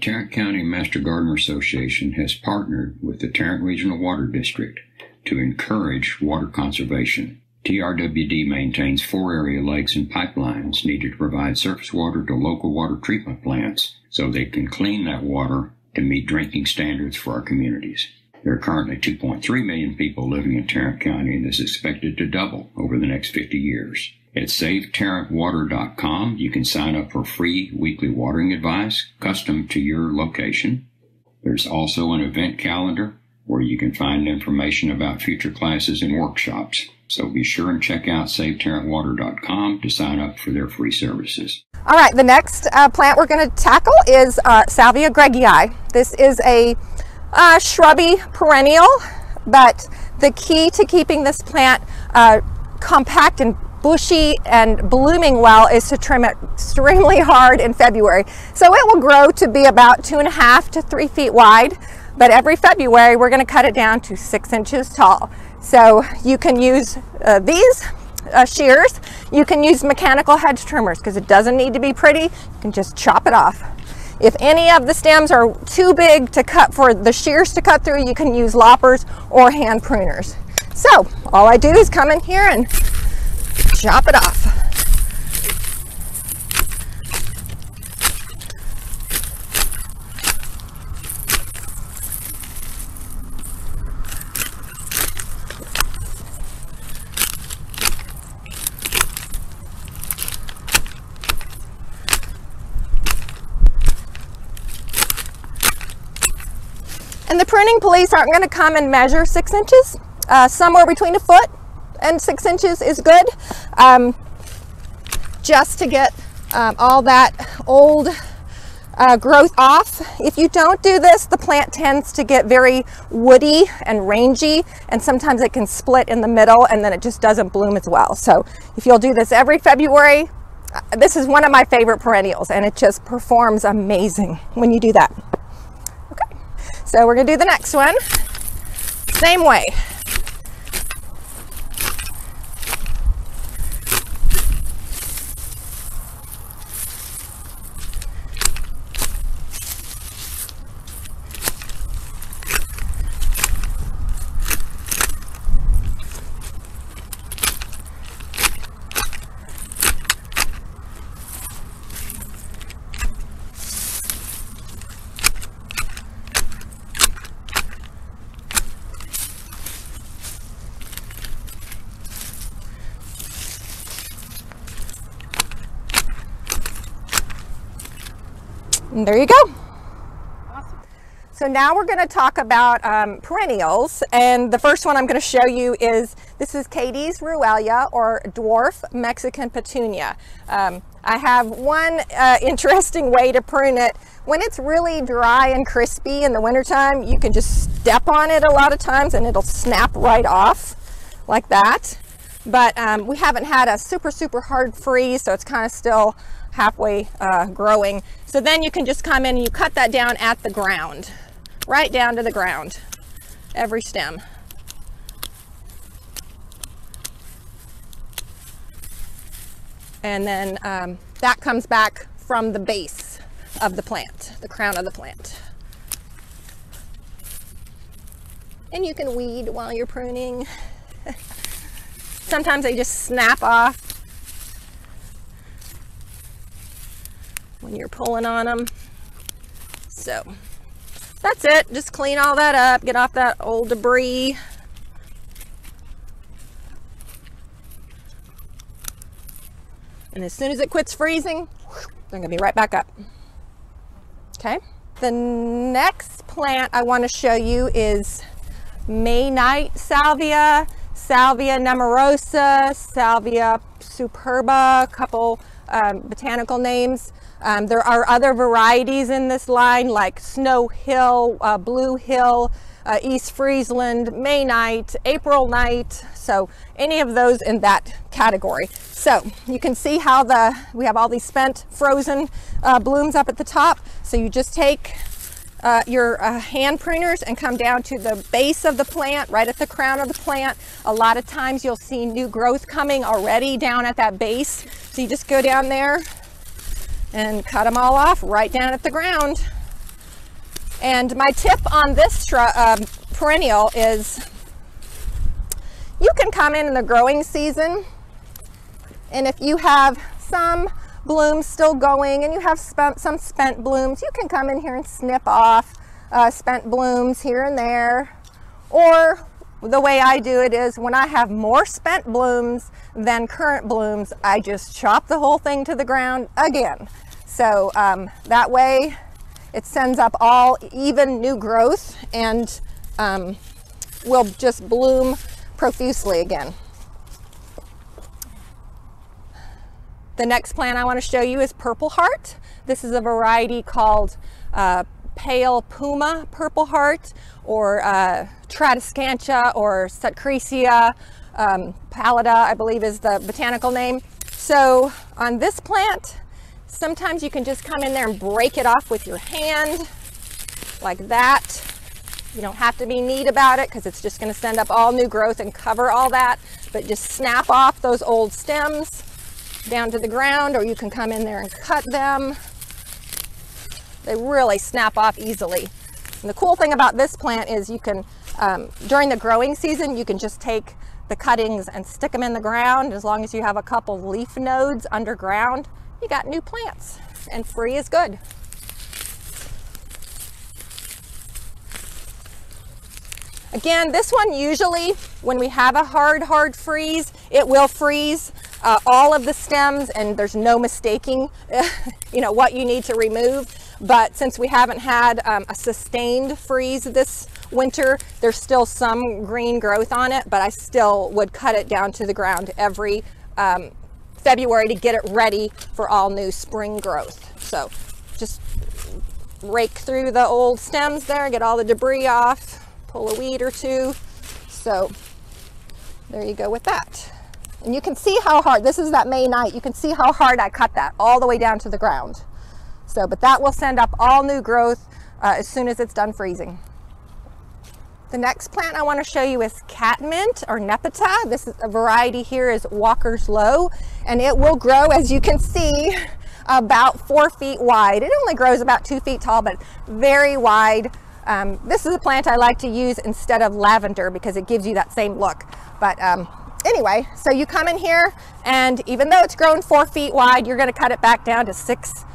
Tarrant County Master Gardeners Association has partnered with the Tarrant Regional Water District to encourage water conservation. TRWD maintains 4 area lakes and pipelines needed to provide surface water to local water treatment plants so they can clean that water to meet drinking standards for our communities. There are currently 2.3 million people living in Tarrant County, and this is expected to double over the next 50 years. At SaveTarrantWater.com, you can sign up for free weekly watering advice custom to your location. There's also an event calendar where you can find information about future classes and workshops. So be sure and check out SaveTarrantWater.com to sign up for their free services. All right, the next plant we're going to tackle is Salvia gregii. This is a shrubby perennial, but the key to keeping this plant compact and bushy and blooming well is to trim it extremely hard in February. So it will grow to be about 2.5 to 3 feet wide, but every February we're going to cut it down to 6 inches tall. So you can use these shears. You can use mechanical hedge trimmers because it doesn't need to be pretty. You can just chop it off. If any of the stems are too big to cut for the shears to cut through, you can use loppers or hand pruners. So all I do is come in here and chop it off. And the pruning police aren't going to come and measure 6 inches. Somewhere between 1 foot and 6 inches is good, just to get all that old growth off. If you don't do this, the plant tends to get very woody and rangy, and sometimes it can split in the middle and then it just doesn't bloom as well. So if you'll do this every February, this is one of my favorite perennials, and it just performs amazing when you do that. Okay, so we're gonna do the next one same way. And there you go. Awesome. So now we're going to talk about perennials, and the first one I'm going to show you is, this is Katie's Ruellia, or dwarf Mexican petunia. I have one interesting way to prune it. When it's really dry and crispy in the wintertime, you can just step on it a lot of times and it'll snap right off like that. But we haven't had a super hard freeze, so it's kind of still halfway growing. So then you can just come in and you cut that down at the ground, right down to the ground, every stem. And then that comes back from the base of the plant, the crown of the plant. And you can weed while you're pruning. Sometimes they just snap off when you're pulling on them. So that's it. Just clean all that up, get off that old debris. And as soon as it quits freezing, they're gonna be right back up. Okay. The next plant I want to show you is May night salvia, Salvia nemorosa, Salvia superba, a couple botanical names. There are other varieties in this line like Snow Hill, Blue Hill, East Friesland, May night, April night. So any of those in that category. So you can see how we have all these spent frozen blooms up at the top. So you just take your hand pruners and come down to the base of the plant, right at the crown of the plant. A lot of times you'll see new growth coming already down at that base. So you just go down there and cut them all off right down at the ground. And my tip on this perennial is you can come in the growing season, and if you have some blooms still going and you have some spent blooms, you can come in here and snip off spent blooms here and there. Or the way I do it is when I have more spent blooms than current blooms, I just chop the whole thing to the ground again. So that way it sends up all even new growth and will just bloom profusely again. The next plant I want to show you is Purple Heart. This is a variety called Pale Puma Purple Heart, or Tradescantia, or Sutcrecia pallida, I believe is the botanical name. So on this plant, sometimes you can just come in there and break it off with your hand like that. You don't have to be neat about it because it's just going to send up all new growth and cover all that, but just snap off those old stems down to the ground, or you can come in there and cut them. They really snap off easily. And the cool thing about this plant is you can, during the growing season, you can just take the cuttings and stick them in the ground. As long as you have a couple leaf nodes underground, you got new plants, and free is good. Again, this one usually, when we have a hard freeze, it will freeze all of the stems, and there's no mistaking you know, what you need to remove. But since we haven't had a sustained freeze this winter, there's still some green growth on it, but I still would cut it down to the ground every February to get it ready for all new spring growth. So just rake through the old stems there, get all the debris off, pull a weed or two. So there you go with that. And you can see how hard, this is that May night, you can see how hard I cut that all the way down to the ground. So, but that will send up all new growth as soon as it's done freezing. The next plant I want to show you is catmint, or nepeta. This is a variety here is Walker's Low, and it will grow, as you can see, about 4 feet wide. It only grows about 2 feet tall, but very wide. This is a plant I like to use instead of lavender because it gives you that same look. But anyway, so you come in here, and even though it's grown 4 feet wide, you're going to cut it back down to 6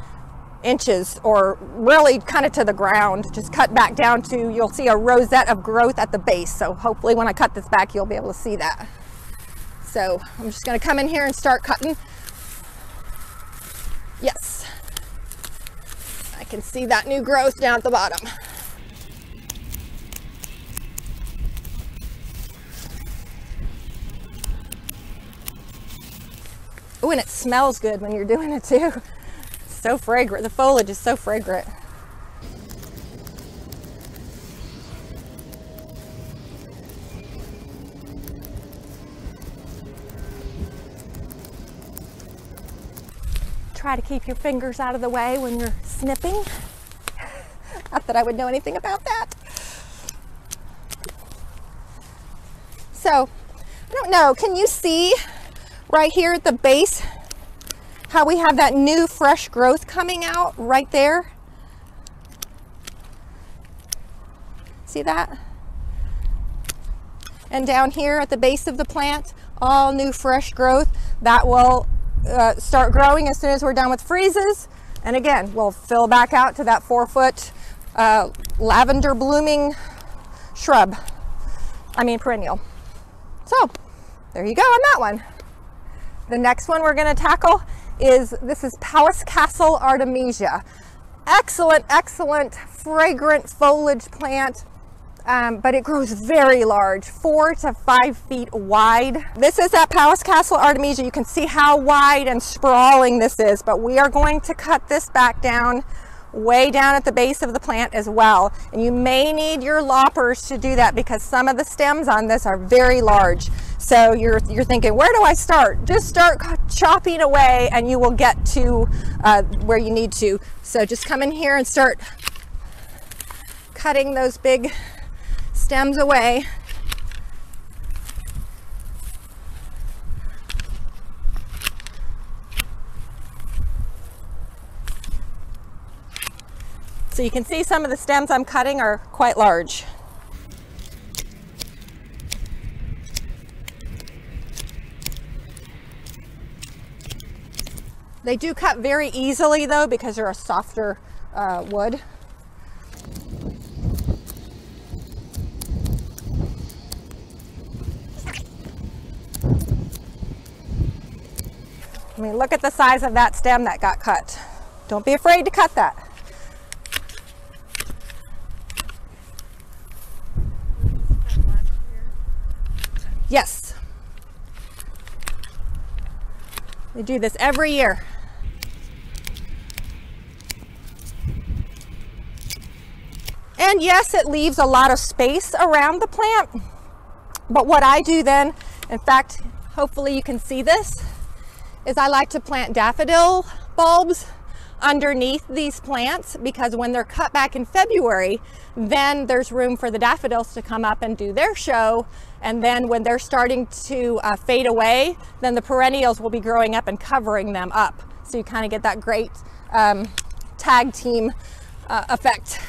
inches, or really kind of to the ground. Just cut back down to, you'll see a rosette of growth at the base. So hopefully when I cut this back, you'll be able to see that. So I'm just going to come in here and start cutting. Yes, I can see that new growth down at the bottom. Oh, and it smells good when you're doing it too. So fragrant. The foliage is so fragrant. Try to keep your fingers out of the way when you're snipping. Not that I would know anything about that. So, I don't know, can you see right here at the base how we have that new fresh growth coming out right there? See that? And down here at the base of the plant, all new fresh growth that will start growing as soon as we're done with freezes. And again, we'll fill back out to that 4-foot lavender blooming shrub. I mean perennial. So there you go on that one. The next one we're going to tackle is, this is Palace Castle Artemisia. Excellent, excellent, fragrant foliage plant, but it grows very large, 4 to 5 feet wide. This is that Palace Castle Artemisia. You can see how wide and sprawling this is, but we are going to cut this back down, way down at the base of the plant as well. And you may need your loppers to do that because some of the stems on this are very large. So you're thinking, where do I start? Just start chopping away and you will get to where you need to. So just come in here and start cutting those big stems away. So you can see some of the stems I'm cutting are quite large. They do cut very easily though because they're a softer wood. I mean, look at the size of that stem that got cut. Don't be afraid to cut that. Yes. They do this every year. And yes, it leaves a lot of space around the plant. But what I do then, in fact, hopefully you can see this, is I like to plant daffodil bulbs underneath these plants, because when they're cut back in February, then there's room for the daffodils to come up and do their show. And then when they're starting to fade away, then the perennials will be growing up and covering them up. So you kind of get that great tag team effect.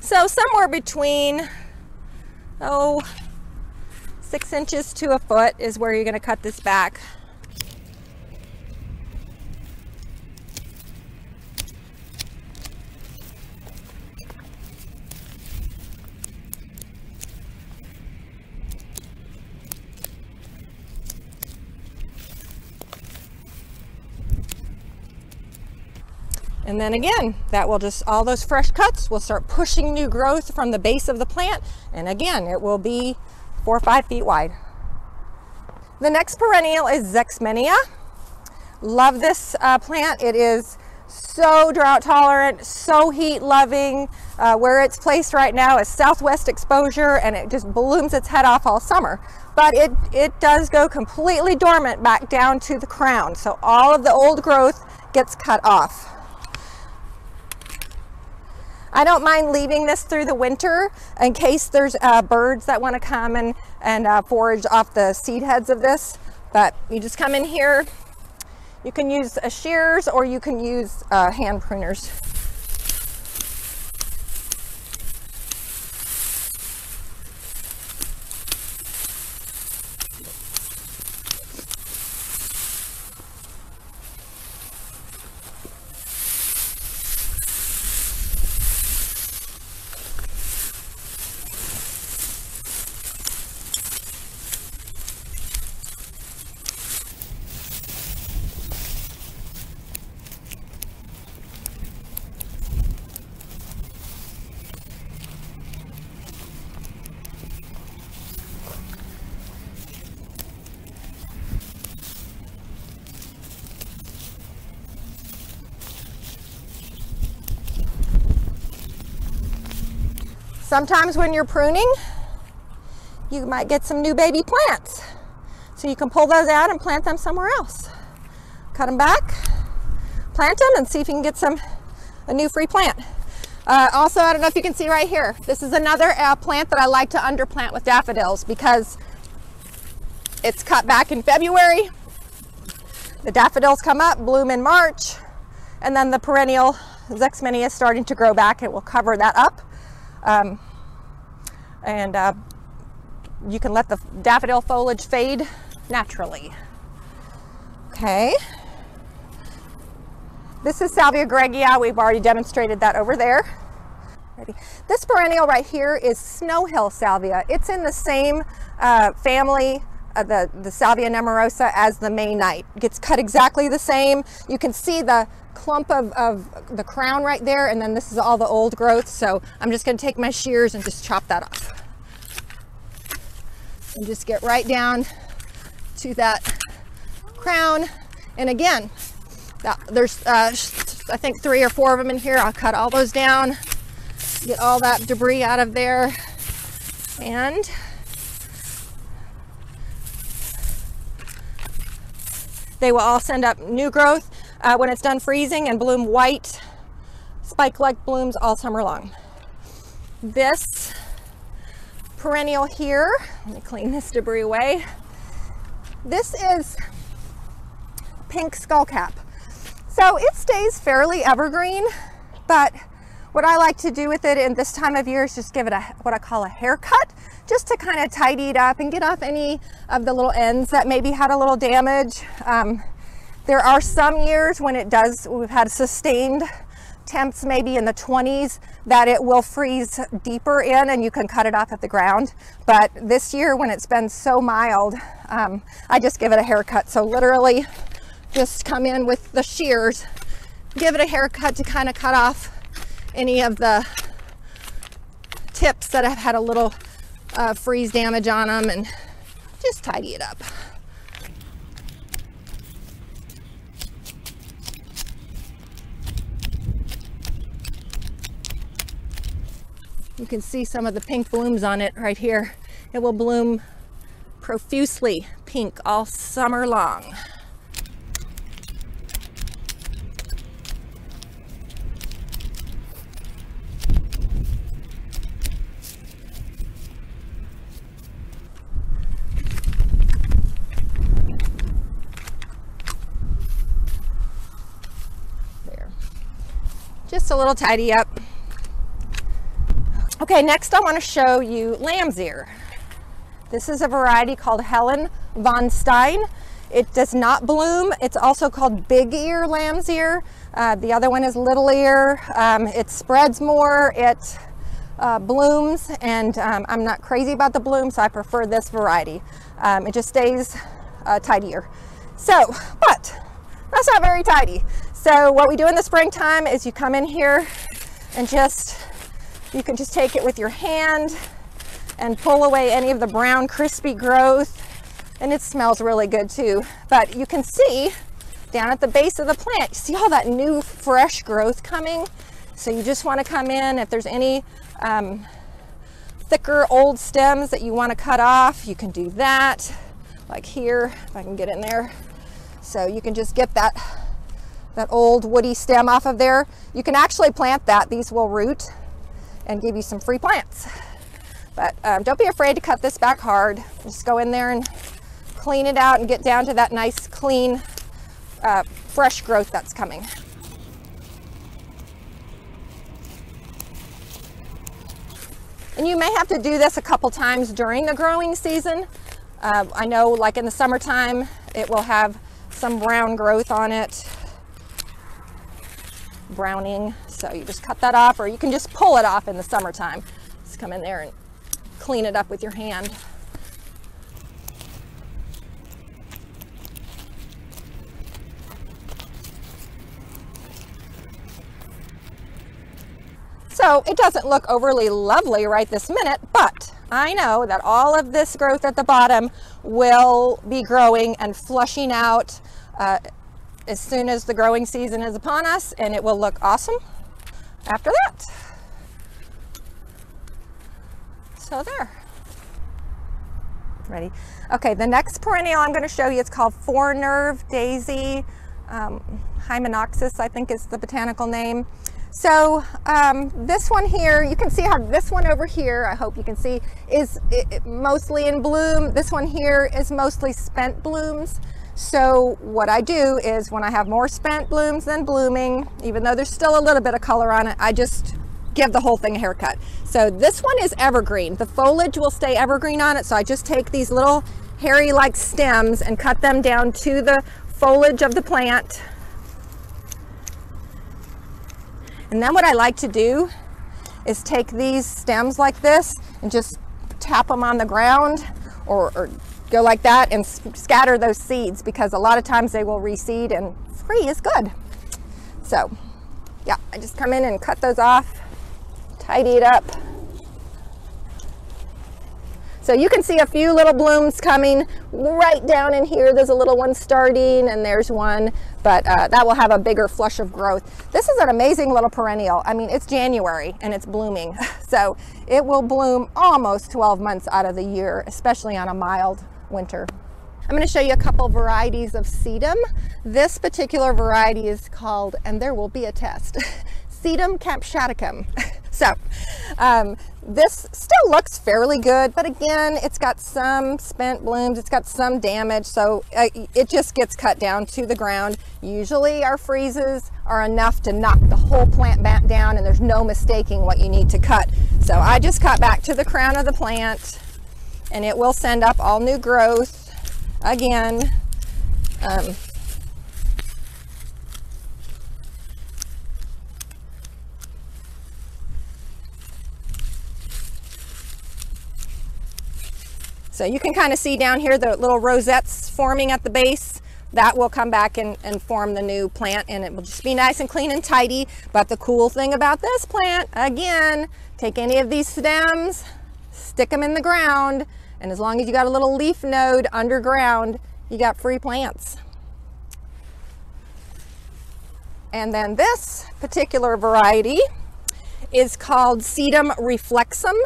So somewhere between, 6 inches to a foot is where you're going to cut this back. And then again, that will just, all those fresh cuts will start pushing new growth from the base of the plant. And again, it will be 4 or 5 feet wide. The next perennial is Zexmania. Love this plant. It is so drought tolerant, so heat loving. Where it's placed right now is southwest exposure, and it just blooms its head off all summer. But it does go completely dormant back down to the crown. So all of the old growth gets cut off. I don't mind leaving this through the winter in case there's birds that want to come and forage off the seed heads of this. But you just come in here. You can use shears or you can use hand pruners. Sometimes when you're pruning, you might get some new baby plants. So you can pull those out and plant them somewhere else. Cut them back, plant them, and see if you can get a new free plant. Also, I don't know if you can see right here, this is another plant that I like to underplant with daffodils because it's cut back in February. The daffodils come up, bloom in March, and then the perennial Zexmania is starting to grow back. It will cover that up. You can let the daffodil foliage fade naturally. Okay. This is Salvia gregia. We've already demonstrated that over there. Ready. This perennial right here is Snow Hill Salvia. It's in the same family, the Salvia nemorosa, as the May Night. It gets cut exactly the same. You can see the clump of the crown right there, and then this is all the old growth. So I'm just going to take my shears and just chop that off. And just get right down to that crown. And again, there's I think 3 or 4 of them in here. I'll cut all those down, get all that debris out of there, and they will all send up new growth when it's done freezing and bloom white spike-like blooms all summer long. This perennial here. Let me clean this debris away. This is pink skullcap. So it stays fairly evergreen, but what I like to do with it in this time of year is just give it what I call a haircut, just to kind of tidy it up and get off any of the little ends that maybe had a little damage. There are some years when we've had sustained temps maybe in the 20s that it will freeze deeper in and you can cut it off at the ground. But this year when it's been so mild, I just give it a haircut. So literally just come in with the shears, give it a haircut to kind of cut off any of the tips that have had a little freeze damage on them and just tidy it up. You can see some of the pink blooms on it right here. It will bloom profusely pink all summer long. There. Just a little tidy up. Okay, next I want to show you lamb's ear. This is a variety called Helen von Stein. It does not bloom. It's also called big ear lamb's ear. The other one is little ear. It spreads more, it blooms, and I'm not crazy about the bloom, so I prefer this variety. It just stays tidier. So, but that's not very tidy. So what we do in the springtime is you come in here and you can just take it with your hand and pull away any of the brown crispy growth, and it smells really good too. But you can see down at the base of the plant, you see all that new fresh growth coming. So you just want to come in, if there's any thicker old stems that you want to cut off, you can do that, like here, if I can get in there. So you can just get that old woody stem off of there. You can actually plant that. These will root and give you some free plants. But don't be afraid to cut this back hard. Just go in there and clean it out and get down to that nice, clean, fresh growth that's coming. And you may have to do this a couple times during the growing season. I know, like in the summertime, it will have some brown growth on it, browning. So you just cut that off, or you can just pull it off in the summertime. Just come in there and clean it up with your hand. So it doesn't look overly lovely right this minute, but I know that all of this growth at the bottom will be growing and flushing out as soon as the growing season is upon us, and it will look awesome after that. So there. Ready? Okay, the next perennial I'm going to show you, it's called four-nerve daisy. Hymenopsis, I think is the botanical name. So this one here, you can see how this one over here, I hope you can see, is mostly in bloom. This one here is mostly spent blooms. So what I do is when I have more spent blooms than blooming, even though there's still a little bit of color on it, I just give the whole thing a haircut. So this one is evergreen. The foliage will stay evergreen on it. So I just take these little hairy like stems and cut them down to the foliage of the plant. And then what I like to do is take these stems like this and just tap them on the ground, or go like that and scatter those seeds, because a lot of times they will reseed, and free is good. So yeah, I just come in and cut those off, tidy it up. So you can see a few little blooms coming right down in here. There's a little one starting, and there's one, but that will have a bigger flush of growth. This is an amazing little perennial. I mean, it's January and it's blooming. So it will bloom almost 12 months out of the year, especially on a mild winter. I'm going to show you a couple varieties of sedum. This particular variety is called, and there will be a test, Sedum capshaticum. So this still looks fairly good, but again, it's got some spent blooms, it's got some damage, so it just gets cut down to the ground. Usually our freezes are enough to knock the whole plant back down, and there's no mistaking what you need to cut. So I just cut back to the crown of the plant, and it will send up all new growth again. So you can kind of see down here the little rosettes forming at the base. That will come back and form the new plant, and it will just be nice and clean and tidy. But the cool thing about this plant, again, take any of these stems, stick them in the ground, and as long as you got a little leaf node underground, you got free plants. And then this particular variety is called Sedum reflexum.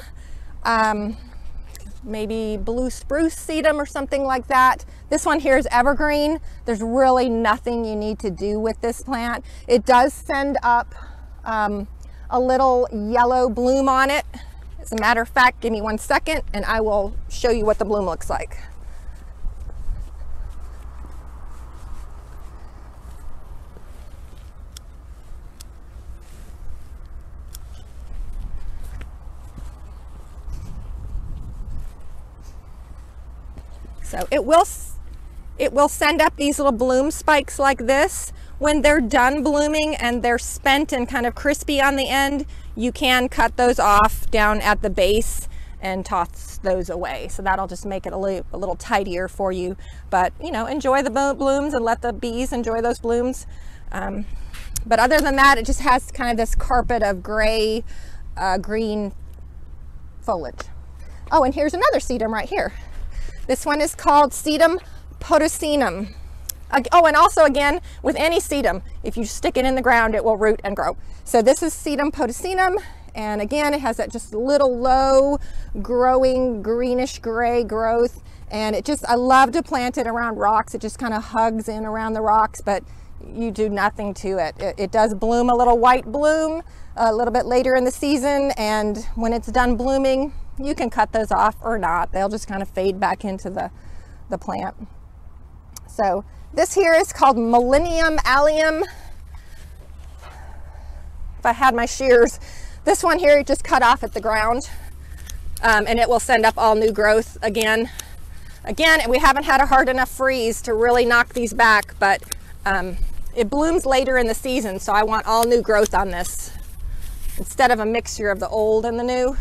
Maybe blue spruce sedum or something like that. This one here is evergreen. There's really nothing you need to do with this plant. It does send up a little yellow bloom on it. As a matter of fact, give me 1 second and I will show you what the bloom looks like. So it will send up these little bloom spikes like this. When they're done blooming and they're spent and kind of crispy on the end, you can cut those off down at the base and toss those away. So that'll just make it a little tidier for you. But you know, enjoy the blooms and let the bees enjoy those blooms. But other than that, it just has kind of this carpet of gray, green foliage. Oh, and here's another sedum right here. This one is called Sedum potassium. Oh, and also again, with any sedum, if you stick it in the ground, it will root and grow. So this is Sedum potassium, and again, it has that just little low growing greenish gray growth, and I love to plant it around rocks. It just kind of hugs in around the rocks, but you do nothing to it. It does bloom a little white bloom a little bit later in the season, and when it's done blooming, you can cut those off or not. They'll just kind of fade back into the plant. So this here is called Millennium Allium. If I had my shears, this one here just cut off at the ground, and it will send up all new growth again. Again, we haven't had a hard enough freeze to really knock these back, but it blooms later in the season, so I want all new growth on this instead of a mixture of the old and the new.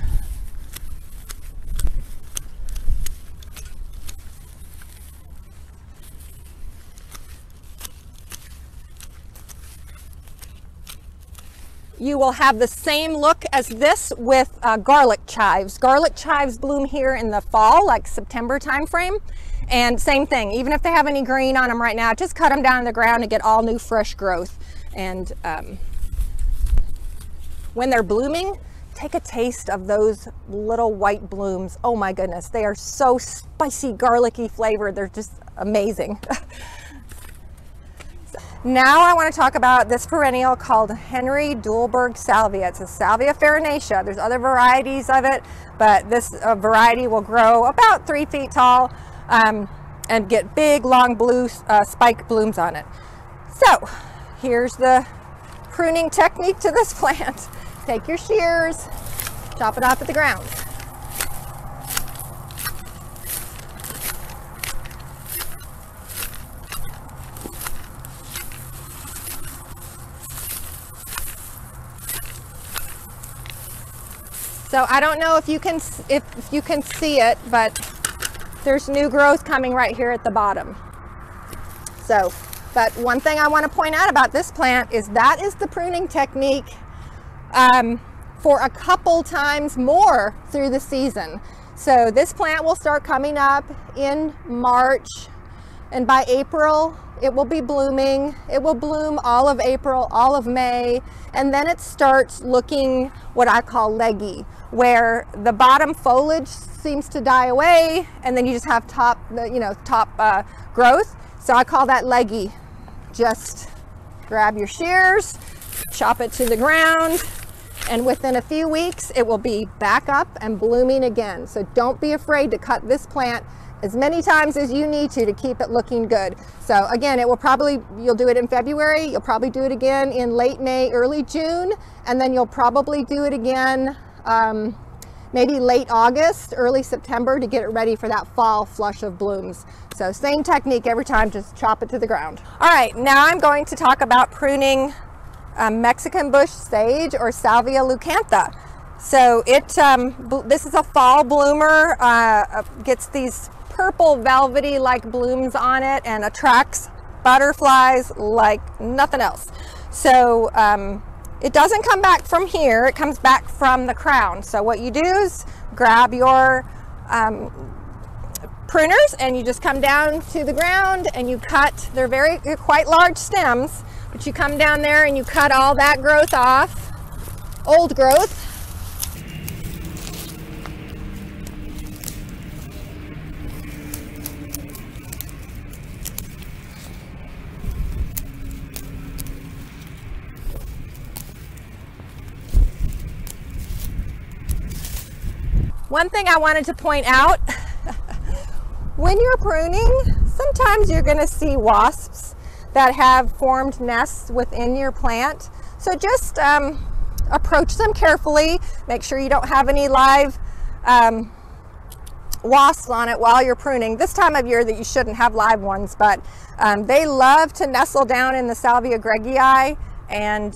You will have the same look as this with garlic chives. Garlic chives bloom here in the fall, like September timeframe. And same thing, even if they have any green on them right now, just cut them down in the ground and get all new fresh growth. And when they're blooming, take a taste of those little white blooms. Oh my goodness, they are so spicy, garlicky flavored. They're just amazing. Now I want to talk about this perennial called Henry Dulberg Salvia. It's a Salvia farinaceae. There's other varieties of it, but this variety will grow about 3 feet tall and get big, long blue spike blooms on it. So here's the pruning technique to this plant. Take your shears, chop it off at the ground. So I don't know if you can see it, but there's new growth coming right here at the bottom. So, but one thing I want to point out about this plant is that is the pruning technique for a couple times more through the season. So this plant will start coming up in March, and by April it will be blooming. It will bloom all of April, all of May, and then it starts looking what I call leggy, where the bottom foliage seems to die away, and then you just have top growth. So I call that leggy. Just grab your shears, chop it to the ground, And within a few weeks, it will be back up and blooming again. So don't be afraid to cut this plant as many times as you need to keep it looking good. So again, it will probably, you'll do it in February, you'll probably do it again in late May, early June, and then you'll probably do it again maybe late August, early September to get it ready for that fall flush of blooms. So same technique every time, just chop it to the ground. All right, now I'm going to talk about pruning Mexican bush sage or Salvia leucantha. So this is a fall bloomer, gets these purple velvety like blooms on it and attracts butterflies like nothing else. So it doesn't come back from here, it comes back from the crown. So what you do is grab your pruners and you just come down to the ground and you cut, they're quite large stems, but you come down there and you cut all that growth off, old growth. One thing I wanted to point out, when you're pruning, sometimes you're going to see wasps that have formed nests within your plant. So just approach them carefully. Make sure you don't have any live wasps on it while you're pruning. This time of year that you shouldn't have live ones, but they love to nestle down in the Salvia gregii and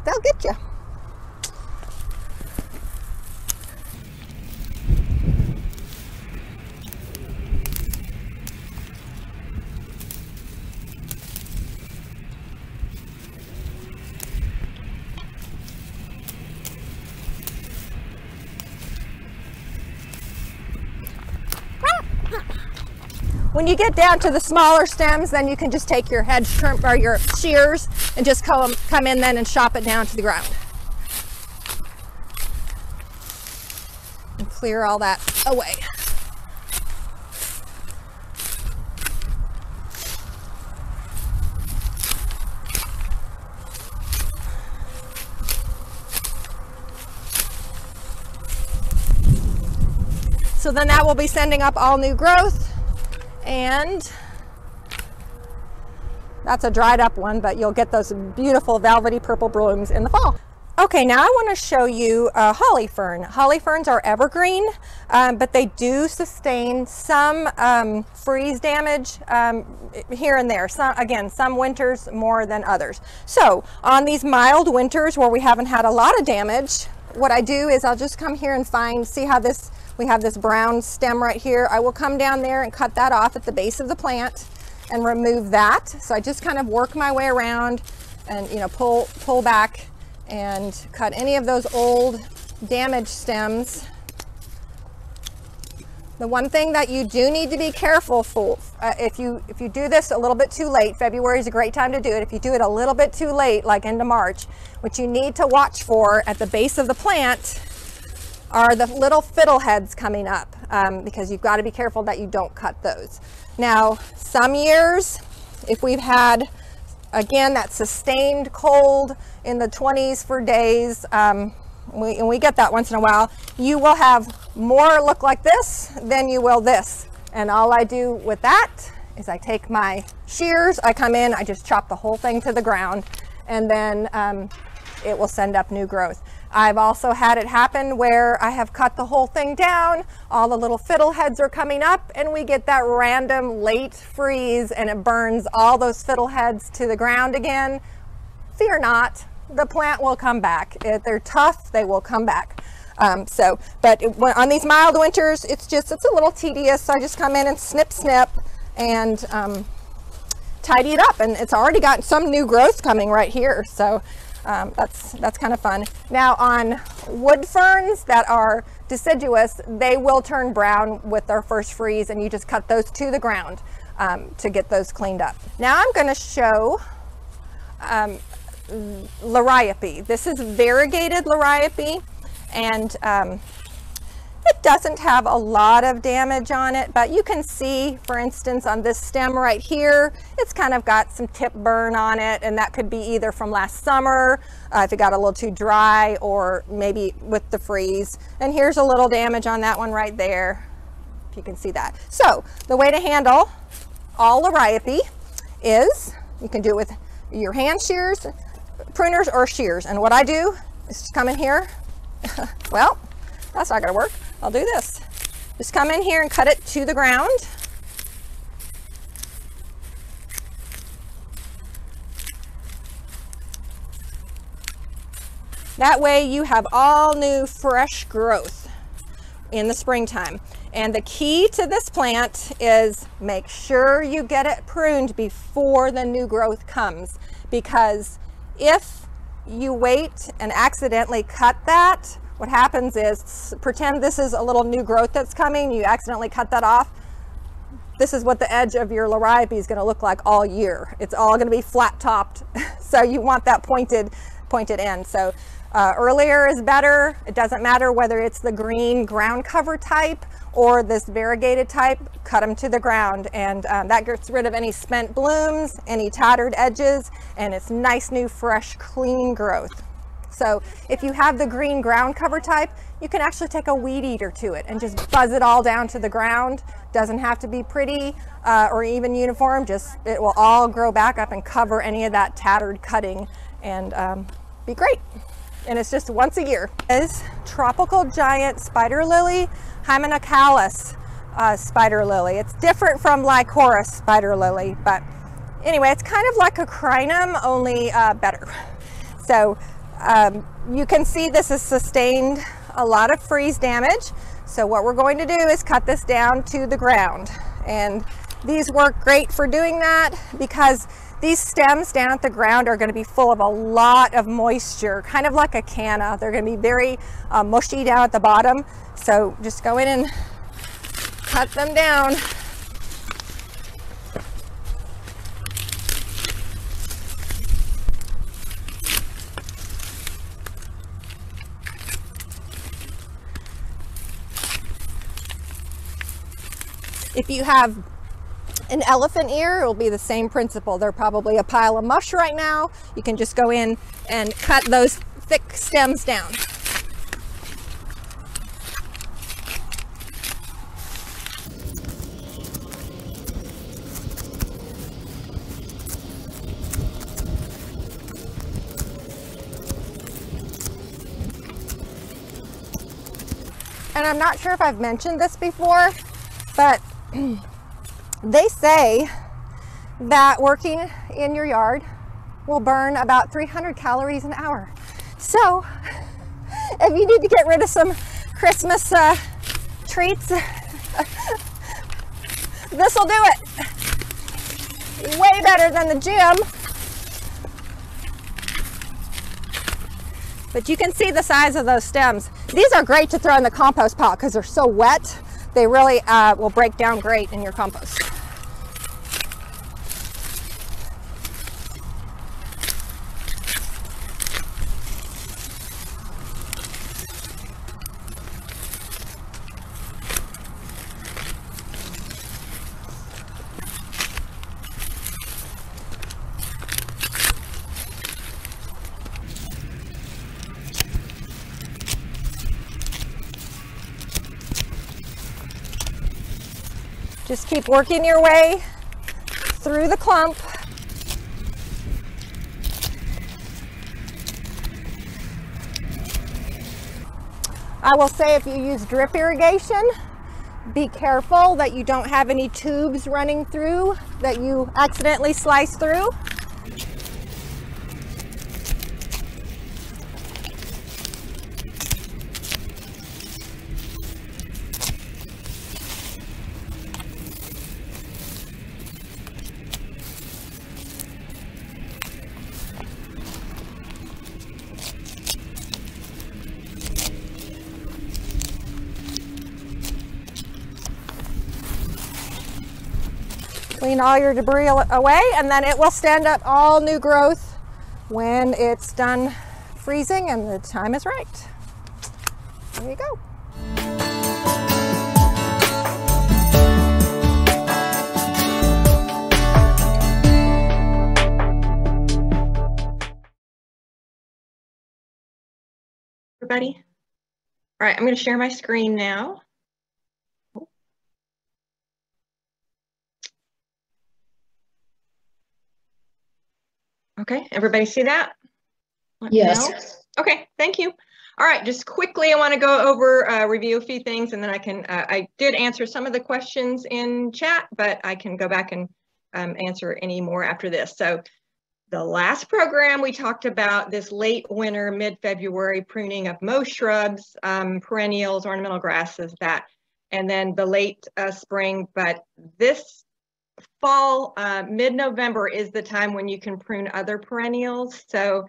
they'll get you. When you get down to the smaller stems, then you can just take your hedge trim or your shears and just come in then and chop it down to the ground. And clear all that away. So then that will be sending up all new growth. And that's a dried up one, but you'll get those beautiful velvety purple blooms in the fall. Okay, now I want to show you a holly fern. Holly ferns are evergreen, but they do sustain some freeze damage here and there. Some winters more than others. So on these mild winters where we haven't had a lot of damage, what I do is I'll just come here and see how we have this brown stem right here. I will come down there and cut that off at the base of the plant and remove that. So I just kind of work my way around and pull back and cut any of those old damaged stems. The one thing that you do need to be careful for, if you do this a little bit too late, February is a great time to do it. If you do it a little bit too late, like into March, what you need to watch for at the base of the plant are the little fiddleheads coming up, because you've got to be careful that you don't cut those. Now, some years, if we've had, again, that sustained cold in the 20s for days, and we get that once in a while, you will have more look like this than you will this. And all I do with that is I take my shears, I come in, I just chop the whole thing to the ground, and then it will send up new growth. I've also had it happen where I have cut the whole thing down, all the little fiddleheads are coming up, and we get that random late freeze and it burns all those fiddleheads to the ground again. Fear not, the plant will come back. If they're tough, they will come back. But on these mild winters, it's a little tedious. So I just come in and snip and tidy it up, and it's already got some new growth coming right here. So that's kind of fun. Now on wood ferns that are deciduous, they will turn brown with their first freeze, and you just cut those to the ground to get those cleaned up. Now I'm going to show liriope. This is variegated liriope, and it doesn't have a lot of damage on it, but you can see, for instance, on this stem right here, it's kind of got some tip burn on it, and that could be either from last summer, if it got a little too dry, or maybe with the freeze. And here's a little damage on that one right there, if you can see that. So the way to handle all liriope is, you can do it with your hand shears, pruners, or shears. And what I do is just come in here. Well, that's not gonna work. I'll do this. Just come in here and cut it to the ground. That way you have all new fresh growth in the springtime. And the key to this plant is make sure you get it pruned before the new growth comes, because if you wait and accidentally cut that, what happens is, pretend this is a little new growth that's coming, you accidentally cut that off. This is what the edge of your liriope is going to look like all year. It's all going to be flat topped. So you want that pointed end. So earlier is better. It doesn't matter whether it's the green ground cover type or this variegated type, cut them to the ground, and that gets rid of any spent blooms, any tattered edges, and it's nice, new, fresh, clean growth. So if you have the green ground cover type, you can actually take a weed eater to it and just buzz it all down to the ground. Doesn't have to be pretty or even uniform, just it will all grow back up and cover any of that tattered cutting and be great. And it's just once a year. Is tropical giant spider lily, Hymenocallis spider lily. It's different from Lycoris spider lily, but anyway, it's kind of like a crinum, only better. So you can see this has sustained a lot of freeze damage. So what we're going to do is cut this down to the ground. And these work great for doing that because these stems down at the ground are going to be full of a lot of moisture, kind of like a canna. They're going to be very mushy down at the bottom. So just go in and cut them down. If you have an elephant ear, it will be the same principle. They're probably a pile of mush right now. You can just go in and cut those thick stems down. And I'm not sure if I've mentioned this before, but they say that working in your yard will burn about 300 calories an hour. So if you need to get rid of some Christmas treats, this will do it. Way better than the gym. But you can see the size of those stems. These are great to throw in the compost pile because they're so wet. They really will break down great in your compost. Just keep working your way through the clump. I will say if you use drip irrigation, be careful that you don't have any tubes running through that you accidentally slice through. Clean all your debris away, and then it will stand up all new growth when it's done freezing and the time is right. There you go. everybody? All right, I'm going to share my screen now. Okay, everybody see that? Yes. Okay, thank you. All right, just quickly, I want to go over, review a few things, and then I can, I did answer some of the questions in chat, but I can go back and answer any more after this. So the last program, we talked about this late winter, mid-February pruning of most shrubs, perennials, ornamental grasses, that, and then the late spring. But this fall, mid-November is the time when you can prune other perennials. So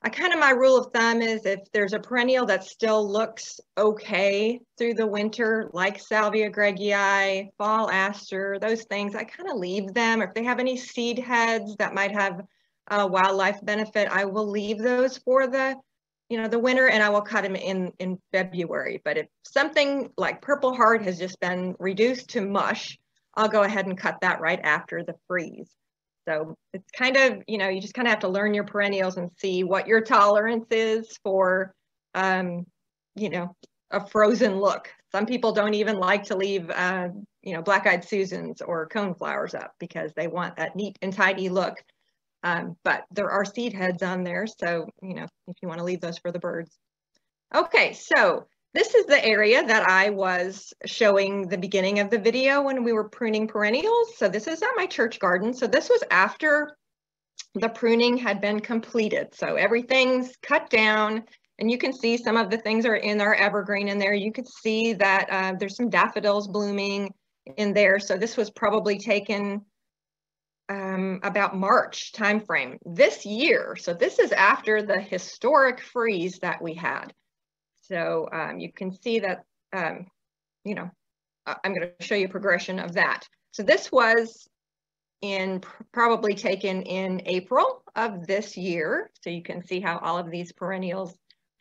my rule of thumb is if there's a perennial that still looks okay through the winter, like Salvia greggii, fall aster, those things, I kind of leave them. If they have any seed heads that might have a wildlife benefit, I will leave those for the winter, and I will cut them in February. But if something like Purple Heart has just been reduced to mush, I'll go ahead and cut that right after the freeze. So it's kind of, you just kind of have to learn your perennials and see what your tolerance is for, a frozen look. Some people don't even like to leave, black-eyed Susans or coneflowers up because they want that neat and tidy look. But there are seed heads on there. So, if you want to leave those for the birds. Okay, so this is the area that I was showing the beginning of the video when we were pruning perennials. So this is at my church garden. So this was after the pruning had been completed. So everything's cut down, and you can see some of the things are in our evergreen in there. You could see that there's some daffodils blooming in there. So this was probably taken about March timeframe this year. So this is after the historic freeze that we had. So you can see that, I'm going to show you a progression of that. So this was probably taken in April of this year. So you can see how all of these perennials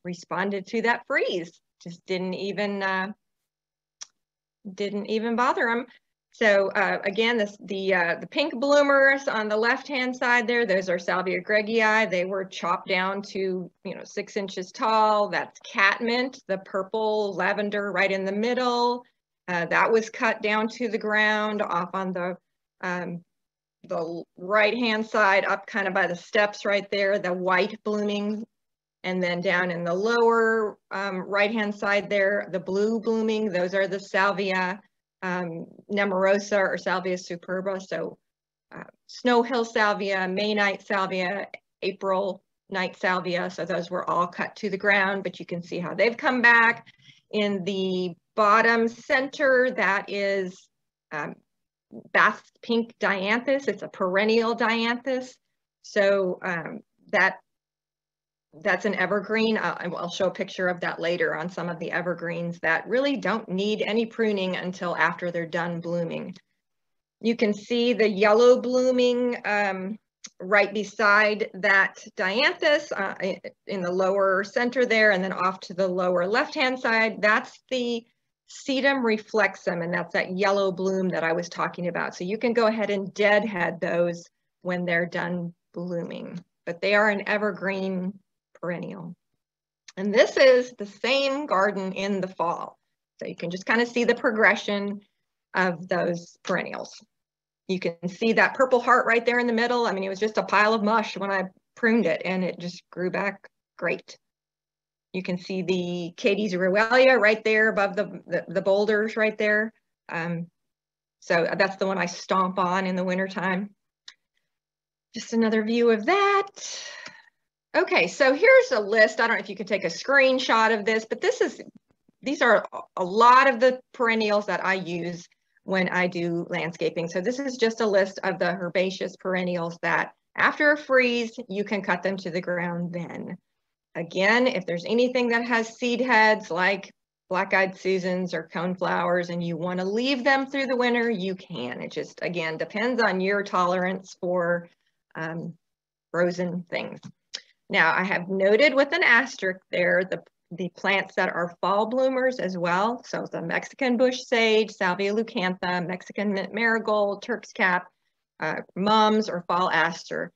responded to that freeze. Just didn't even bother them. So again, the pink bloomers on the left-hand side there, those are Salvia greggii. They were chopped down to 6 inches tall. That's catmint, the purple lavender right in the middle. That was cut down to the ground off on the right-hand side, up kind of by the steps right there. The white blooming, and then down in the lower right-hand side there, the blue blooming. Those are the Salvia nemorosa or Salvia superba. So snow hill salvia, May night salvia, April night salvia. So those were all cut to the ground, but you can see how they've come back. In the bottom center, that is Bath pink dianthus. It's a perennial dianthus. So that's an evergreen. I'll show a picture of that later on some of the evergreens that really don't need any pruning until after they're done blooming. You can see the yellow blooming right beside that dianthus in the lower center there, and then off to the lower left-hand side. That's the sedum reflexum, and that's that yellow bloom that I was talking about. So you can go ahead and deadhead those when they're done blooming, but they are an evergreen perennial. And this is the same garden in the fall. So you can just kind of see the progression of those perennials. You can see that Purple Heart right there in the middle. I mean, it was just a pile of mush when I pruned it, and it just grew back great. You can see the Katie's Ruellia right there above the boulders right there. So that's the one I stomp on in the wintertime. Just another view of that. Okay, so here's a list. I don't know if you can take a screenshot of this, but these are a lot of the perennials that I use when I do landscaping. So this is just a list of the herbaceous perennials that after a freeze, you can cut them to the ground then. Again, if there's anything that has seed heads like black-eyed Susans or coneflowers and you want to leave them through the winter, you can. It just, again, depends on your tolerance for frozen things. Now, I have noted with an asterisk there the plants that are fall bloomers as well. So the Mexican bush sage, Salvia leucantha, Mexican mint marigold, Turk's cap, mums, or fall aster.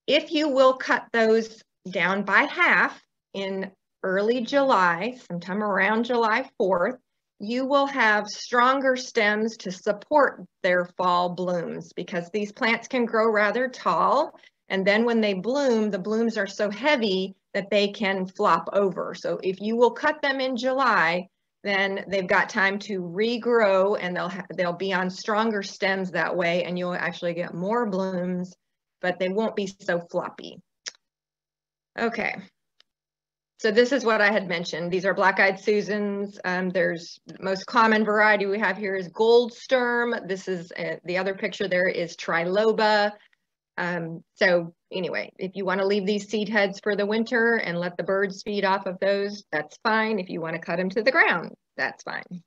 If you will cut those down by half in early July, sometime around July 4th, you will have stronger stems to support their fall blooms, because these plants can grow rather tall. And then when they bloom, the blooms are so heavy that they can flop over. So if you will cut them in July, then they've got time to regrow, and they'll be on stronger stems that way, and you'll actually get more blooms, but they won't be so floppy. Okay. So this is what I had mentioned. These are black-eyed Susans. There's the most common variety we have here is gold sturm. This is the other picture there is triloba. So anyway, if you want to leave these seed heads for the winter and let the birds feed off of those, that's fine. If you want to cut them to the ground, that's fine.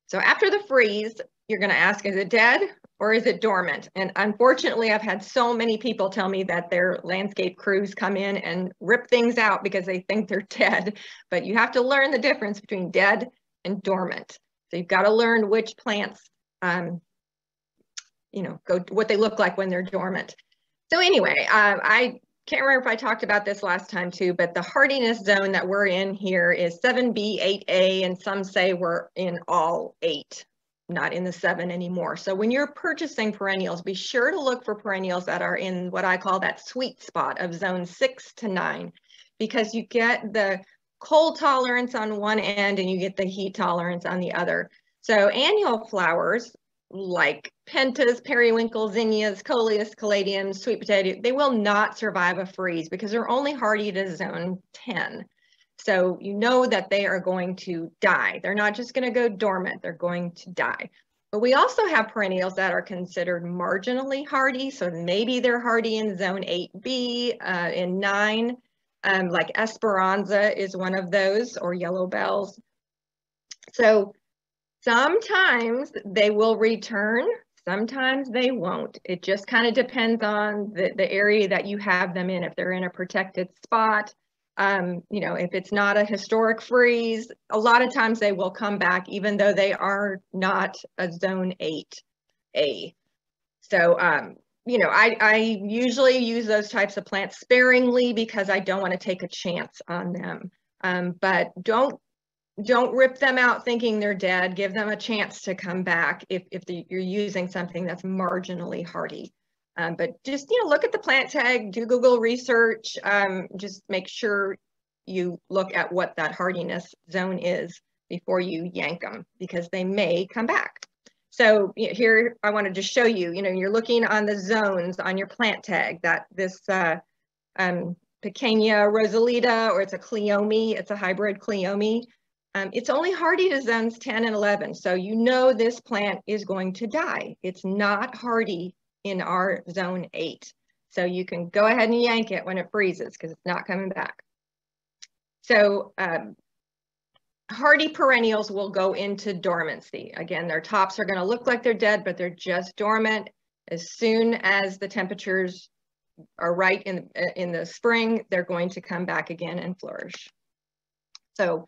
So after the freeze, you're going to ask, is it dead or is it dormant? And unfortunately, I've had so many people tell me that their landscape crews come in and rip things out because they think they're dead. But you have to learn the difference between dead and dormant. So you've got to learn which plants, what they look like when they're dormant. So anyway, I can't remember if I talked about this last time too, but the hardiness zone that we're in here is 7B, 8A, and some say we're in all 8, not in the 7 anymore. So when you're purchasing perennials, be sure to look for perennials that are in what I call that sweet spot of zone 6 to 9, because you get the cold tolerance on one end and you get the heat tolerance on the other. So annual flowers like pentas, periwinkles, zinnias, coleus, caladiums, sweet potato, they will not survive a freeze because they're only hardy to zone 10. So you know that they are going to die. They're not just going to go dormant, they're going to die. But we also have perennials that are considered marginally hardy. So maybe they're hardy in zone 8B, in 9, like Esperanza is one of those, or yellow bells. So sometimes they will return, sometimes they won't. It just kind of depends on the area that you have them in. If they're in a protected spot, if it's not a historic freeze, a lot of times they will come back even though they are not a zone 8A. So, I usually use those types of plants sparingly because I don't want to take a chance on them. But don't rip them out thinking they're dead. Give them a chance to come back if you're using something that's marginally hardy. But just, look at the plant tag, do Google research, just make sure you look at what that hardiness zone is before you yank them, because they may come back. So here I wanted to show you, you're looking on the zones on your plant tag, that this Pequeña Rosalita, or it's a Cleome, it's a hybrid Cleome. It's only hardy to zones 10 and 11. So this plant is going to die. It's not hardy in our zone 8. So you can go ahead and yank it when it freezes because it's not coming back. So hardy perennials will go into dormancy. Again, their tops are going to look like they're dead, but they're just dormant. As soon as the temperatures are right in the spring, they're going to come back again and flourish. So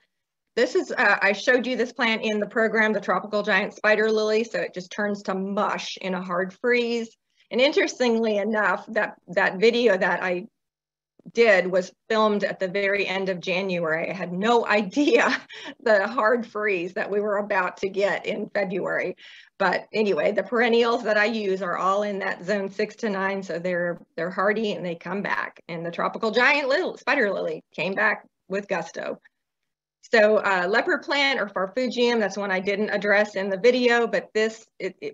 this is, I showed you this plant in the program, the tropical giant spider lily. So it just turns to mush in a hard freeze. And interestingly enough, that video that I did was filmed at the very end of January. I had no idea the hard freeze that we were about to get in February. But anyway, the perennials that I use are all in that zone 6 to 9. So they're hardy and they come back. And the tropical giant spider lily came back with gusto. So leopard plant or farfugium, that's one I didn't address in the video, but this,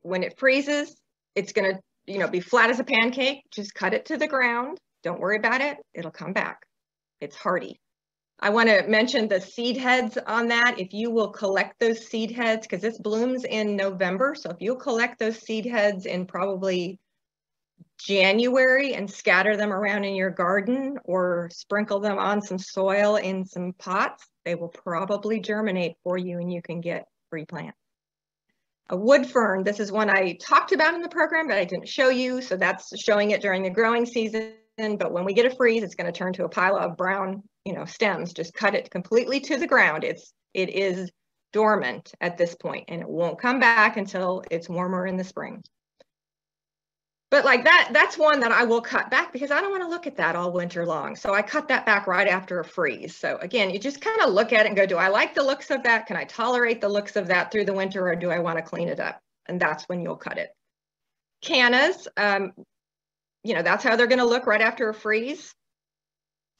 when it freezes, it's going to be flat as a pancake. Just cut it to the ground. Don't worry about it. It'll come back. It's hardy. I want to mention the seed heads on that. If you will collect those seed heads, because this blooms in November. So if you'll collect those seed heads in probably January and scatter them around in your garden or sprinkle them on some soil in some pots, they will probably germinate for you and you can get free plants. A wood fern, this is one I talked about in the program, but I didn't show you. So that's showing it during the growing season. But when we get a freeze, it's going to turn to a pile of brown, stems. Just cut it completely to the ground. It is dormant at this point, and it won't come back until it's warmer in the spring. But like that's one that I will cut back because I don't want to look at that all winter long. So I cut that back right after a freeze. So again, you just kind of look at it and go, do I like the looks of that? Can I tolerate the looks of that through the winter, or do I want to clean it up? And that's when you'll cut it. Cannas, you know, that's how they're going to look right after a freeze.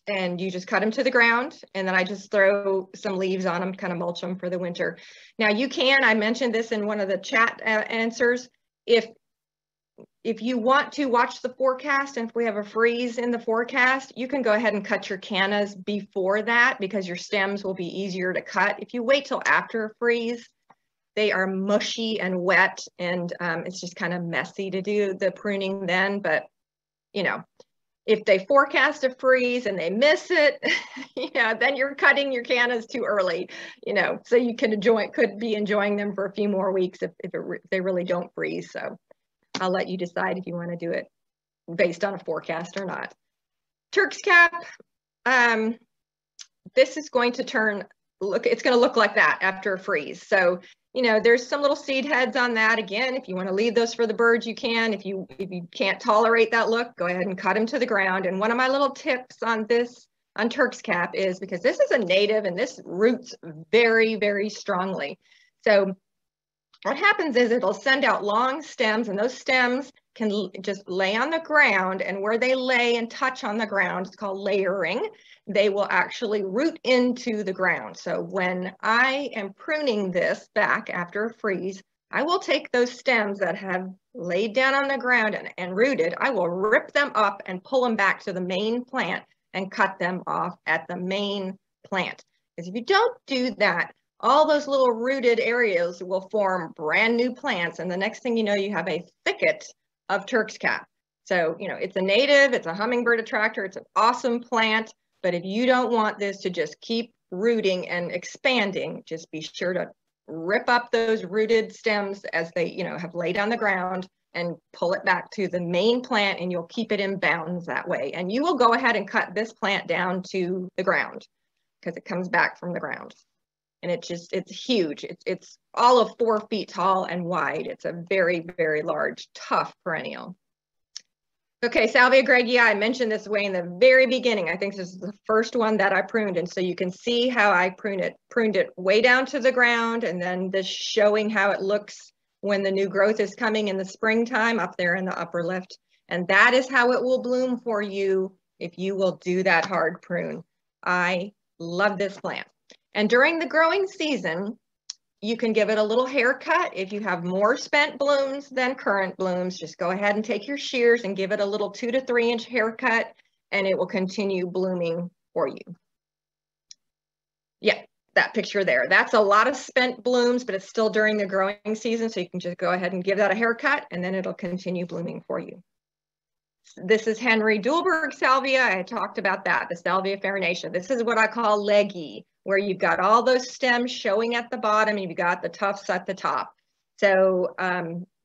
And you just cut them to the ground, and then I just throw some leaves on them, kind of mulch them for the winter. Now you can, I mentioned this in one of the chat answers, if you want to watch the forecast, and if we have a freeze in the forecast, you can go ahead and cut your cannas before that because your stems will be easier to cut. If you wait till after a freeze, they are mushy and wet, and it's just kind of messy to do the pruning then. But, you know, if they forecast a freeze and they miss it, yeah, then you're cutting your cannas too early, you know, so you could be enjoying them for a few more weeks if they really don't freeze. So I'll let you decide if you want to do it based on a forecast or not. Turk's cap, this is going to it's going to look like that after a freeze. So, you know, there's some little seed heads on that. Again, if you want to leave those for the birds, you can. If you can't tolerate that look, go ahead and cut them to the ground. And one of my little tips on Turk's cap is, because this is a native and this roots very, very strongly. So what happens is it'll send out long stems, and those stems can just lay on the ground, and where they lay and touch on the ground, it's called layering, they will actually root into the ground. So when I am pruning this back after a freeze, I will take those stems that have laid down on the ground and rooted, I will rip them up and pull them back to the main plant and cut them off at the main plant. Because if you don't do that, all those little rooted areas will form brand new plants. And the next thing you know, you have a thicket of Turk's cap. So, you know, it's a native, it's a hummingbird attractor, it's an awesome plant. But if you don't want this to just keep rooting and expanding, just be sure to rip up those rooted stems as they, you know, have laid on the ground and pull it back to the main plant, and you'll keep it in bounds that way. And you will go ahead and cut this plant down to the ground because it comes back from the ground. And it's huge. It's all of 4 feet tall and wide. It's a very, very large, tough perennial. Okay, Salvia greggii, I mentioned this way in the very beginning. I think this is the first one that I pruned. And so you can see how I pruned it way down to the ground, and then this showing how it looks when the new growth is coming in the springtime up there in the upper left. And that is how it will bloom for you if you will do that hard prune. I love this plant. And during the growing season, you can give it a little haircut. If you have more spent blooms than current blooms, just go ahead and take your shears and give it a little 2 to 3 inch haircut, and it will continue blooming for you. Yeah, that picture there. That's a lot of spent blooms, but it's still during the growing season. So you can just go ahead and give that a haircut, and then it'll continue blooming for you. This is Henry Dulberg salvia. I talked about that, the Salvia farinacea. This is what I call leggy, where you've got all those stems showing at the bottom, and you've got the tufts at the top. So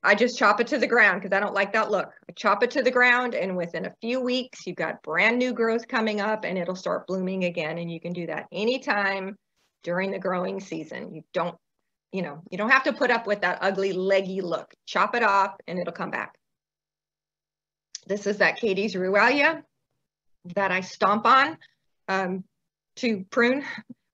I just chop it to the ground because I don't like that look. I chop it to the ground, and within a few weeks, you've got brand new growth coming up, and it'll start blooming again. And you can do that anytime during the growing season. You don't have to put up with that ugly leggy look. Chop it off, and it'll come back. This is that Katie's Ruellia that I stomp on to prune,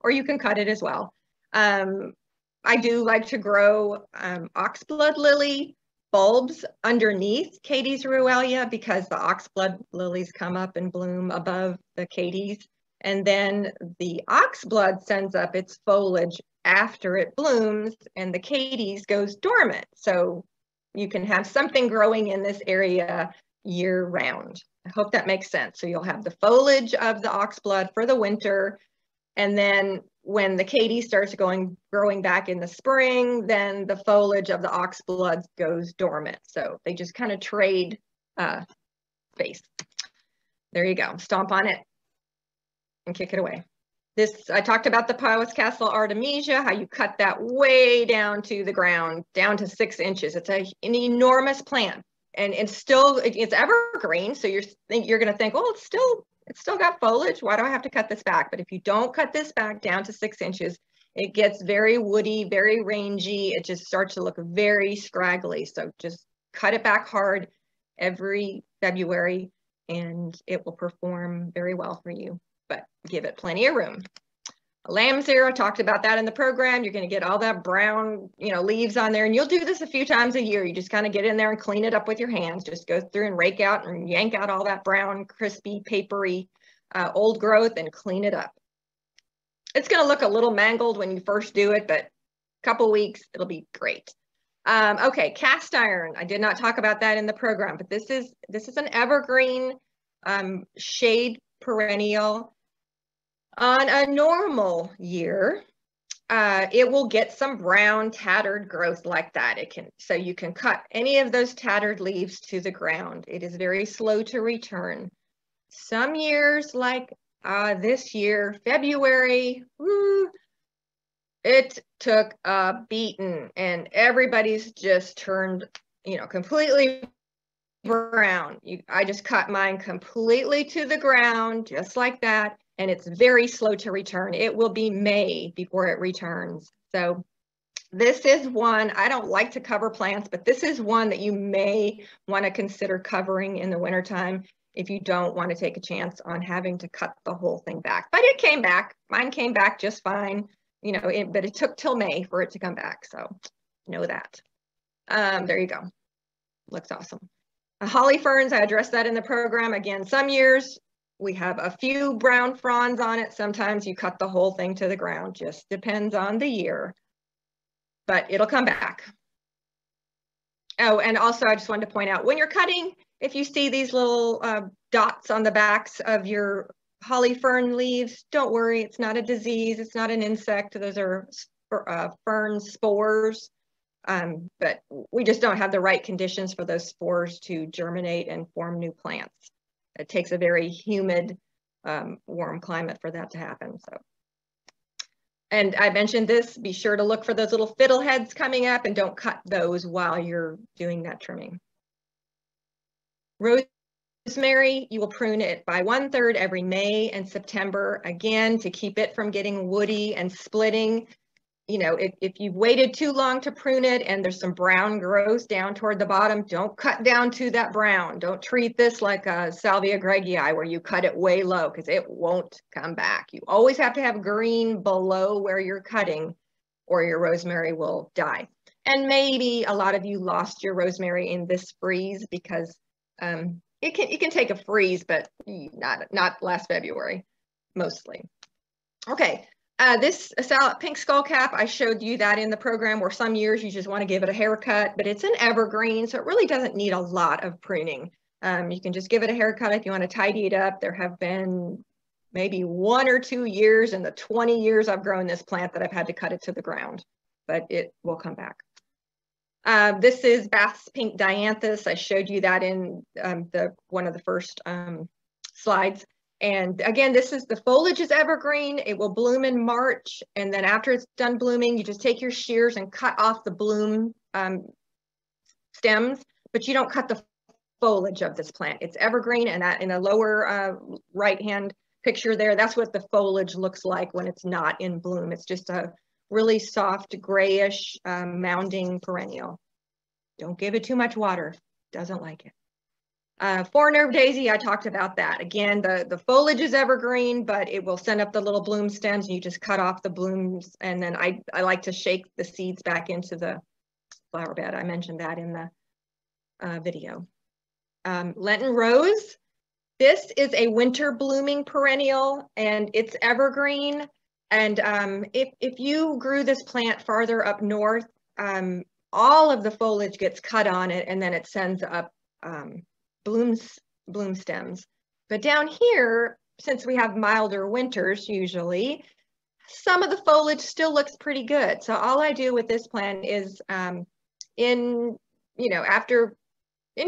or you can cut it as well. I do like to grow oxblood lily bulbs underneath Katie's Ruellia because the oxblood lilies come up and bloom above the Katie's. And then the oxblood sends up its foliage after it blooms, and the Katie's goes dormant. So you can have something growing in this area year round. I hope that makes sense. So you'll have the foliage of the oxblood for the winter, and then when the Katie starts growing back in the spring, then the foliage of the oxblood goes dormant. So they just kind of trade space. There you go. Stomp on it and kick it away. This, I talked about the Powys Castle Artemisia, how you cut that way down to the ground, down to 6 inches. It's an enormous plant. And it's evergreen, so you're going to think, well, it's still got foliage. Why do I have to cut this back? But if you don't cut this back down to 6 inches, it gets very woody, very rangy. It just starts to look very scraggly. So just cut it back hard every February, and it will perform very well for you, but give it plenty of room. Lamb's ear, I talked about that in the program. You're going to get all that brown, leaves on there, and you'll do this a few times a year. You just kind of get in there and clean it up with your hands. Just go through and rake out and yank out all that brown, crispy, papery, old growth and clean it up. It's going to look a little mangled when you first do it, but a couple weeks, it'll be great. Okay, cast iron. I did not talk about that in the program, but this is an evergreen shade perennial. On a normal year, it will get some brown tattered growth like that. So you can cut any of those tattered leaves to the ground. It is very slow to return. Some years, like this year, February, it took a beating, and everybody's just turned, completely brown. I just cut mine completely to the ground, just like that. And it's very slow to return. It will be May before it returns. So this is one, I don't like to cover plants, but this is one that you may want to consider covering in the wintertime if you don't want to take a chance on having to cut the whole thing back. But it came back. Mine came back just fine, but it took till May for it to come back. So know that. There you go. Looks awesome. Holly ferns, I addressed that in the program. Again, some years, we have a few brown fronds on it. Sometimes you cut the whole thing to the ground. Just depends on the year, but it'll come back. Oh, and also I just wanted to point out, when you're cutting, if you see these little dots on the backs of your holly fern leaves, don't worry, it's not a disease, it's not an insect. Those are fern spores, but we just don't have the right conditions for those spores to germinate and form new plants. It takes a very humid, warm climate for that to happen. So, and I mentioned this, be sure to look for those little fiddleheads coming up and don't cut those while you're doing that trimming. Rosemary, you will prune it by 1/3 every May and September, again, to keep it from getting woody and splitting. If you've waited too long to prune it and there's some brown growth down toward the bottom, don't cut down to that brown. Don't treat this like a Salvia greggii where you cut it way low, because it won't come back. You always have to have green below where you're cutting or your rosemary will die. And maybe a lot of you lost your rosemary in this freeze, because it can take a freeze, but not last February, mostly. Okay. This pink skullcap, I showed you that in the program, where some years you just want to give it a haircut, but it's an evergreen, so it really doesn't need a lot of pruning. You can just give it a haircut if you want to tidy it up. There have been maybe 1 or 2 years in the 20 years I've grown this plant that I've had to cut it to the ground, but it will come back. This is Bath's pink dianthus. I showed you that in one of the first slides. And again, the foliage is evergreen. It will bloom in March. And then after it's done blooming, you just take your shears and cut off the bloom stems, but you don't cut the foliage of this plant. It's evergreen, and that in the lower right-hand picture there, that's what the foliage looks like when it's not in bloom. It's just a really soft, grayish, mounding perennial. Don't give it too much water. Doesn't like it. Four-nerve daisy, I talked about that. Again, the foliage is evergreen, but it will send up the little bloom stems, and you just cut off the blooms. And then I like to shake the seeds back into the flower bed. I mentioned that in the video. Lenten rose. This is a winter blooming perennial, and it's evergreen. And if you grew this plant farther up north, all of the foliage gets cut on it, and then it sends up bloom stems. But down here, since we have milder winters usually, some of the foliage still looks pretty good. So all I do with this plant is in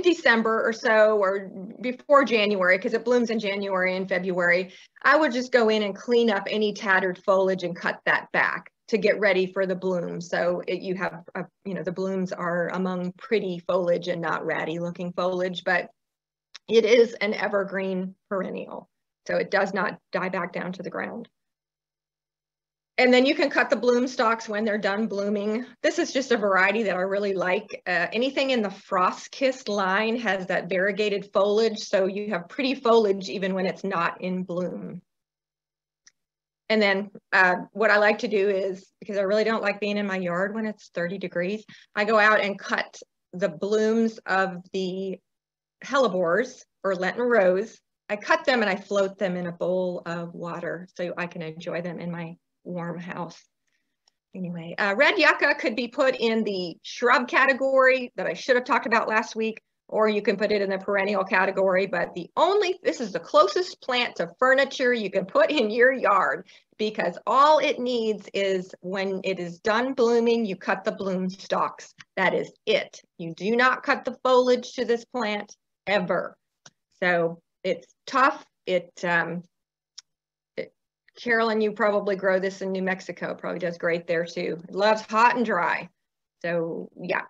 December or so, or before January, because it blooms in January and February, I would just go in and clean up any tattered foliage and cut that back to get ready for the bloom. So you have, the blooms are among pretty foliage and not ratty looking foliage, but it is an evergreen perennial. So it does not die back down to the ground. And then you can cut the bloom stalks when they're done blooming. This is just a variety that I really like. Anything in the frost kissed line has that variegated foliage, so you have pretty foliage even when it's not in bloom. And then what I like to do is, because I really don't like being in my yard when it's 30 degrees, I go out and cut the blooms of the hellebores or Lenten rose. I cut them and I float them in a bowl of water so I can enjoy them in my warm house. Anyway, red yucca could be put in the shrub category that I should have talked about last week, or you can put it in the perennial category, but this is the closest plant to furniture you can put in your yard, because all it needs is when it is done blooming, you cut the bloom stalks. That is it. You do not cut the foliage to this plant ever. So it's tough. Carolyn, you probably grow this in New Mexico. Probably does great there too. It loves hot and dry. So yeah.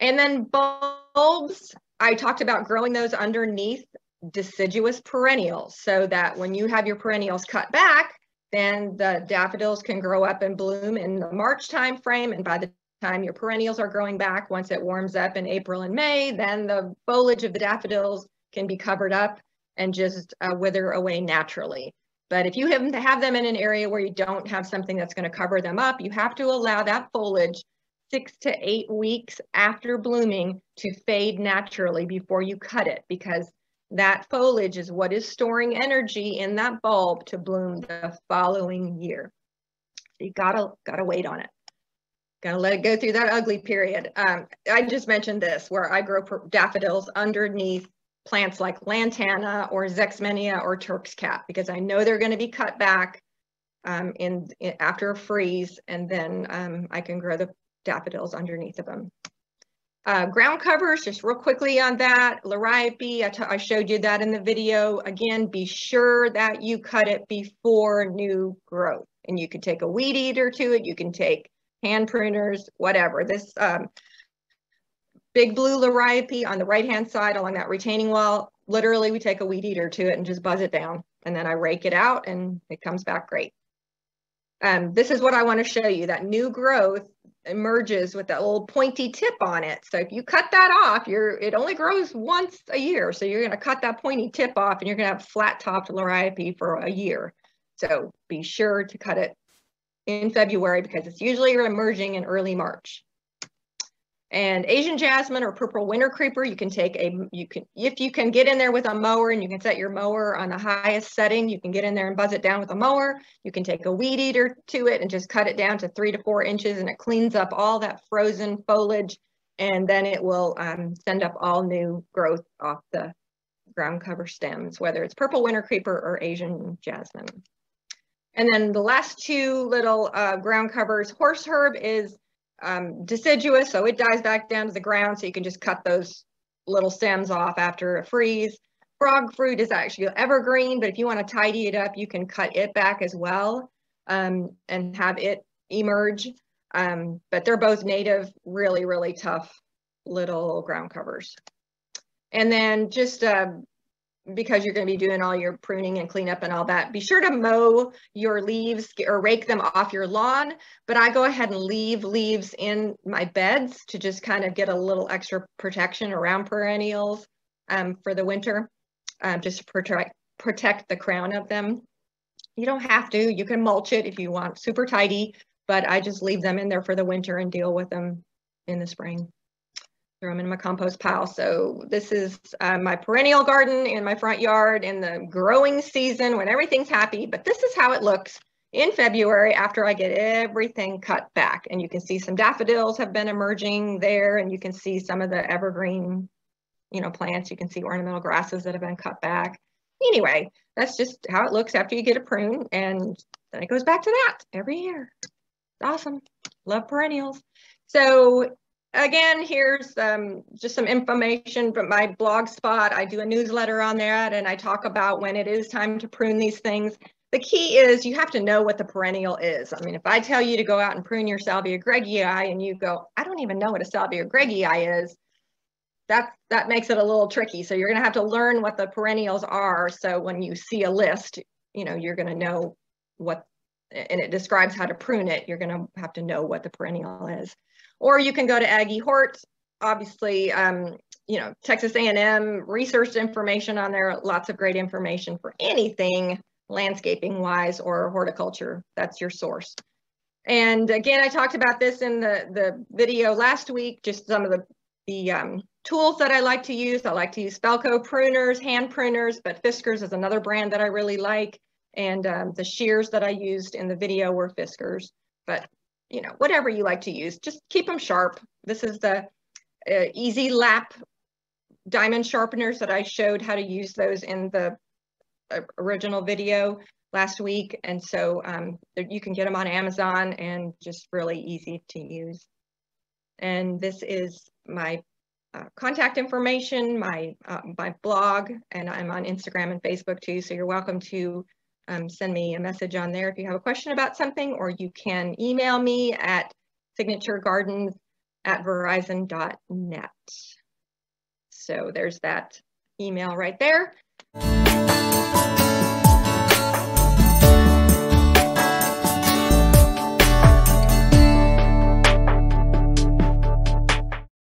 And then bulbs, I talked about growing those underneath deciduous perennials so that when you have your perennials cut back, then the daffodils can grow up and bloom in the March time frame. And by the time your perennials are growing back, once it warms up in April and May, then the foliage of the daffodils can be covered up and just wither away naturally. But if you have them in an area where you don't have something that's going to cover them up, you have to allow that foliage 6 to 8 weeks after blooming to fade naturally before you cut it, because that foliage is what is storing energy in that bulb to bloom the following year. So you gotta wait on it. Gotta let it go through that ugly period. I just mentioned this, where I grow daffodils underneath plants like lantana or zexmania or Turk's cap, because I know they're going to be cut back after a freeze, and then I can grow the daffodils underneath of them. Ground covers, just real quickly on that. Liriope, I showed you that in the video. Again, be sure that you cut it before new growth, and you can take a weed eater to it. You can take hand pruners, whatever. This big blue liriope on the right-hand side along that retaining wall, literally we take a weed eater to it and just buzz it down, and then I rake it out and it comes back great. This is what I want to show you. That new growth emerges with that little pointy tip on it. So if you cut that off, it only grows once a year. So you're going to cut that pointy tip off and you're going to have flat-topped liriope for a year. So be sure to cut it in February, because it's usually emerging in early March. And Asian jasmine or purple winter creeper, you can take if you can get in there with a mower and you can set your mower on the highest setting, you can get in there and buzz it down with a mower. You can take a weed eater to it and just cut it down to 3 to 4 inches, and it cleans up all that frozen foliage, and then it will send up all new growth off the ground cover stems, whether it's purple winter creeper or Asian jasmine. And then the last two little ground covers, horse herb is deciduous, so it dies back down to the ground, so you can just cut those little stems off after a freeze. Frog fruit is actually evergreen, but if you want to tidy it up, you can cut it back as well and have it emerge. But they're both native, really, really tough little ground covers. And then just because you're going to be doing all your pruning and cleanup and all that, be sure to mow your leaves or rake them off your lawn. But I go ahead and leave leaves in my beds to just kind of get a little extra protection around perennials for the winter, just to protect the crown of them. You don't have to. You can mulch it if you want, super tidy, but I just leave them in there for the winter and deal with them in the spring. Throw them in my compost pile. So this is my perennial garden in my front yard in the growing season when everything's happy. But this is how it looks in February after I get everything cut back. And you can see some daffodils have been emerging there, and you can see some of the evergreen, plants. You can see ornamental grasses that have been cut back. Anyway, that's just how it looks after you get a prune, and then it goes back to that every year. It's awesome. Love perennials. So again, here's just some information from my blog spot. I do a newsletter on that, and I talk about when it is time to prune these things. The key is you have to know what the perennial is. I mean, if I tell you to go out and prune your salvia greggii and you go, I don't even know what a salvia greggii is, that makes it a little tricky. So you're going to have to learn what the perennials are. So when you see a list, you're going to know what and it describes how to prune it, you're going to have to know what the perennial is. Or you can go to Aggie Hort. Obviously, you know, Texas A&M research information on there, lots of great information for anything landscaping wise or horticulture. That's your source. And again, I talked about this in the video last week, just some of the tools that I like to use. I like to use Spelco pruners, hand pruners, but Fiskars is another brand that I really like. And the shears that I used in the video were Fiskars, but you know, whatever you like to use, just keep them sharp. This is the Easy Lap diamond sharpeners that I showed how to use those in the original video last week. And so you can get them on Amazon and just really easy to use. And this is my contact information, my blog, and I'm on Instagram and Facebook too. So you're welcome to send me a message on there if you have a question about something, or you can email me at signaturegardens@verizon.net. So there's that email right there.